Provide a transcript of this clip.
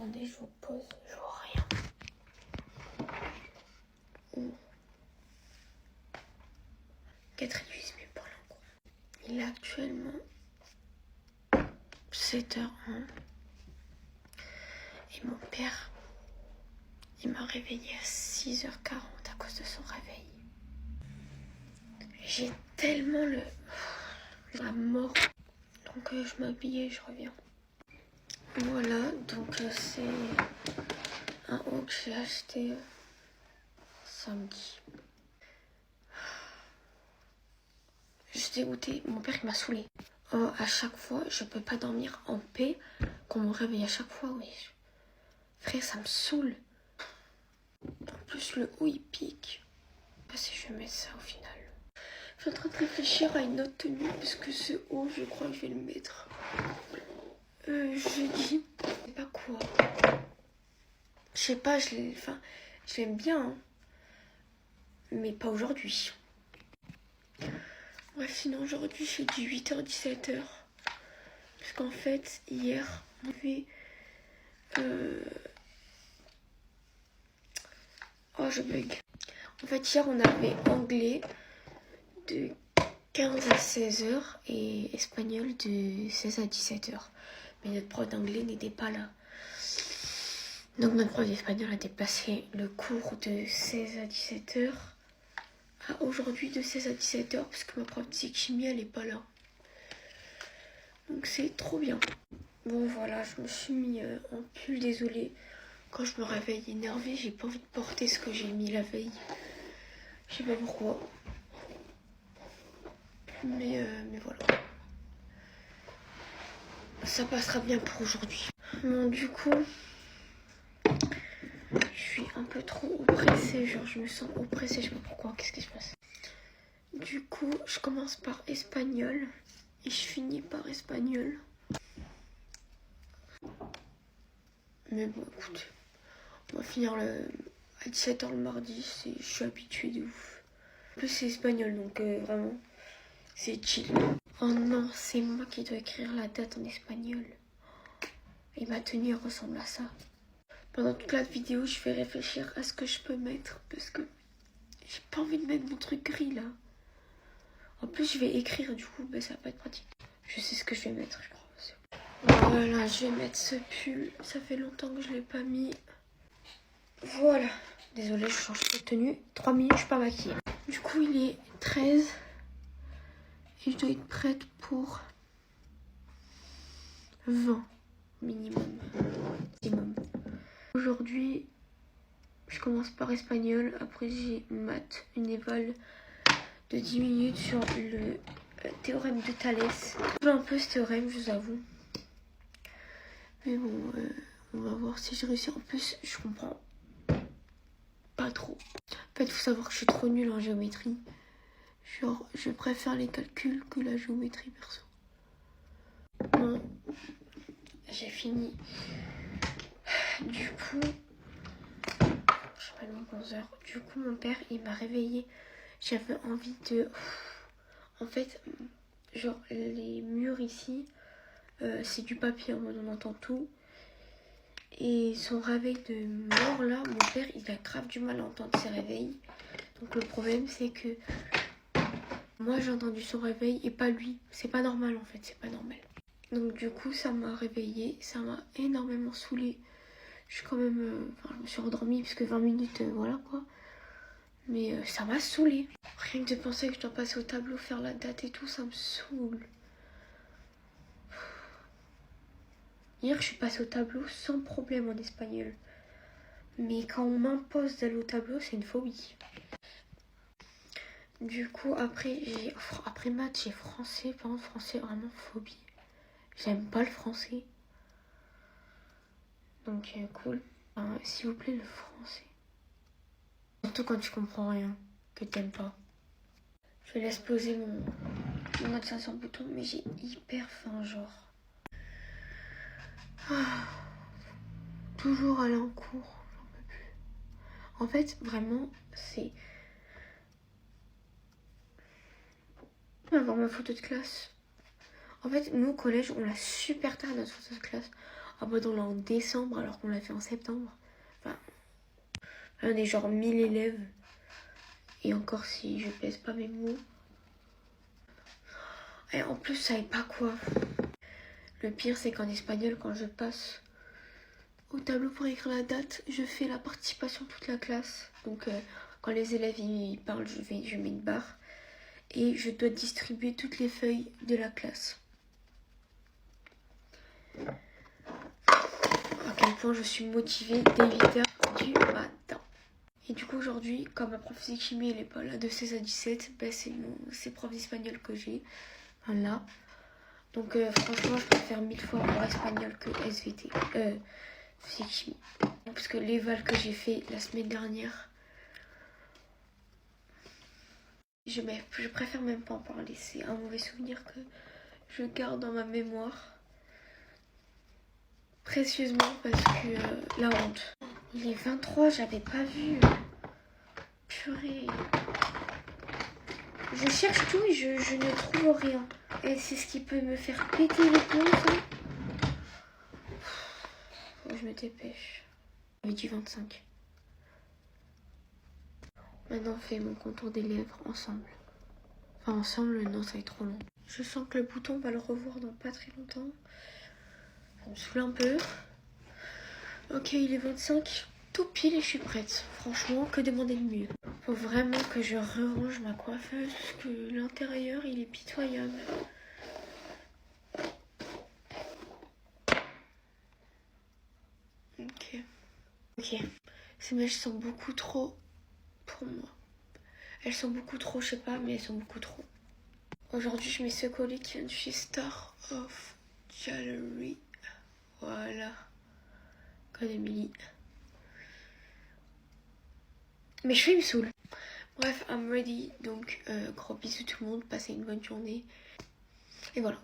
Attendez, je vous pose, je vois rien. Quatrième mais pour l'encours. Il est actuellement 7h01. Et mon père, il m'a réveillée à 6h40 à cause de son réveil. J'ai tellement la mort. Donc je m'habille et je reviens. Voilà, donc c'est un haut que j'ai acheté samedi. Je suis dégoûtée, mon père il m'a saoulée. À chaque fois, je peux pas dormir en paix, qu'on me réveille à chaque fois, oui. Frère, ça me saoule. En plus, le haut il pique. Je sais pas si je vais mettre ça au final. Je suis en train de réfléchir à une autre tenue, parce que ce haut, je crois que je vais le mettre. Jeudi, je sais pas quoi. Je sais pas, je l'aime bien, hein. Mais pas aujourd'hui. Bref, sinon aujourd'hui j'ai dit 8h-17h. Parce qu'en fait, hier, on avait... Oh, je bug. En fait, hier, on avait anglais de 15 à 16h et espagnol de 16 à 17h. Mais notre prof d'anglais n'était pas là. Donc notre prof d'espagnol a déplacé le cours de 16 à 17h à aujourd'hui de 16 à 17h parce que ma prof de chimie elle est pas là. Donc c'est trop bien. Bon voilà, je me suis mis en pull, désolée. Quand je me réveille énervée, j'ai pas envie de porter ce que j'ai mis la veille. Je sais pas pourquoi. Mais voilà. Ça passera bien pour aujourd'hui. Bon du coup, je suis un peu trop oppressée. Genre je me sens oppressée, je sais pas pourquoi. Qu'est-ce qui se passe? Du coup, je commence par espagnol. Et je finis par espagnol. Mais bon, écoute, on va finir à 17h le mardi. Je suis habituée de ouf. En plus, c'est espagnol, donc vraiment, c'est chill. Oh non, c'est moi qui dois écrire la date en espagnol. Et ma tenue ressemble à ça. Pendant toute la vidéo, je vais réfléchir à ce que je peux mettre. Parce que j'ai pas envie de mettre mon truc gris, là. En plus, je vais écrire, du coup, ça va pas être pratique. Je sais ce que je vais mettre, je crois. Voilà, je vais mettre ce pull. Ça fait longtemps que je l'ai pas mis. Voilà. Désolée, je change de tenue. 3 minutes, je suis pas maquillée. Du coup, il est 13. Et je dois être prête pour 20 minimum. Aujourd'hui, je commence par espagnol. Après, j'ai maths, une éval de 10 minutes sur le théorème de Thalès. J'ai un peu ce théorème, je vous avoue. Mais bon, on va voir si je réussis. En plus, je comprends pas trop. En fait, il faut savoir que je suis trop nulle en géométrie. Genre, je préfère les calculs que la géométrie, perso. Bon, j'ai fini. Du coup, je sais pas le 11h. Du coup, mon père, il m'a réveillée. J'avais envie de... En fait, genre, les murs ici, c'est du papier, en mode on entend tout. Et son réveil de mort, là, mon père, il a grave du mal à entendre ses réveils. Donc le problème, c'est que moi, j'ai entendu son réveil et pas lui. C'est pas normal, en fait, c'est pas normal. Donc du coup, ça m'a réveillée, ça m'a énormément saoulée. Je suis quand même... je me suis endormie parce que 20 minutes, voilà quoi. Mais ça m'a saoulée. Rien que de penser que je dois passer au tableau, faire la date et tout, ça me saoule. Hier, je suis passée au tableau sans problème en espagnol. Mais quand on m'impose d'aller au tableau, c'est une phobie. Du coup, après maths, j'ai français. Par contre, français, vraiment phobie. J'aime pas le français. Donc, cool. S'il vous plaît, le français. Surtout quand tu comprends rien, que t'aimes pas. Je laisse poser mon mode 500 boutons, mais j'ai hyper faim, genre. Toujours aller en cours, j'en peux plus. En fait, vraiment, c'est... Je vais avoir ma photo de classe. En fait, nous au collège, on l'a super tard notre photo de classe. En mode on l'a en décembre alors qu'on l'a fait en septembre. Enfin, on est genre 1000 élèves. Et encore si je pèse pas mes mots. Et en plus, ça savais pas quoi. Le pire, c'est qu'en espagnol, quand je passe au tableau pour écrire la date, je fais la participation de toute la classe. Donc, quand les élèves ils parlent, je mets une barre. Et je dois distribuer toutes les feuilles de la classe. À quel point je suis motivée dès 8h du matin. Et du coup, aujourd'hui, comme ma prof de chimie, elle est pas là de 16 à 17, ben c'est prof d'espagnol que j'ai. Voilà. Donc franchement, je préfère 1000 fois avoir espagnol que SVT. Physique chimie. Parce que l'éval que j'ai fait la semaine dernière, je préfère même pas en parler. C'est un mauvais souvenir que je garde dans ma mémoire. Précieusement parce que la honte. Il est 23, j'avais pas vu. Purée. Je cherche tout et je ne trouve rien. Et c'est ce qui peut me faire péter les plombs, ça. Faut que je me dépêche. J'avais dit 25. Maintenant, on fait mon contour des lèvres ensemble. Enfin, ensemble, non, ça va être trop long. Je sens que le bouton va le revoir dans pas très longtemps. Ça me saoule un peu. Ok, il est 25. Tout pile et je suis prête. Franchement, que demander de mieux? Faut vraiment que je range ma coiffeuse parce que l'intérieur, il est pitoyable. Ok. Ces mèches sont beaucoup trop pour moi. Elles sont beaucoup trop, je sais pas, mais elles sont beaucoup trop. Aujourd'hui, je mets ce collier qui vient de chez Star of Jewelry. Voilà. Code Emily. Mes cheveux, ils me saoulent. Bref, I'm ready. Donc, gros bisous tout le monde. Passez une bonne journée. Et voilà.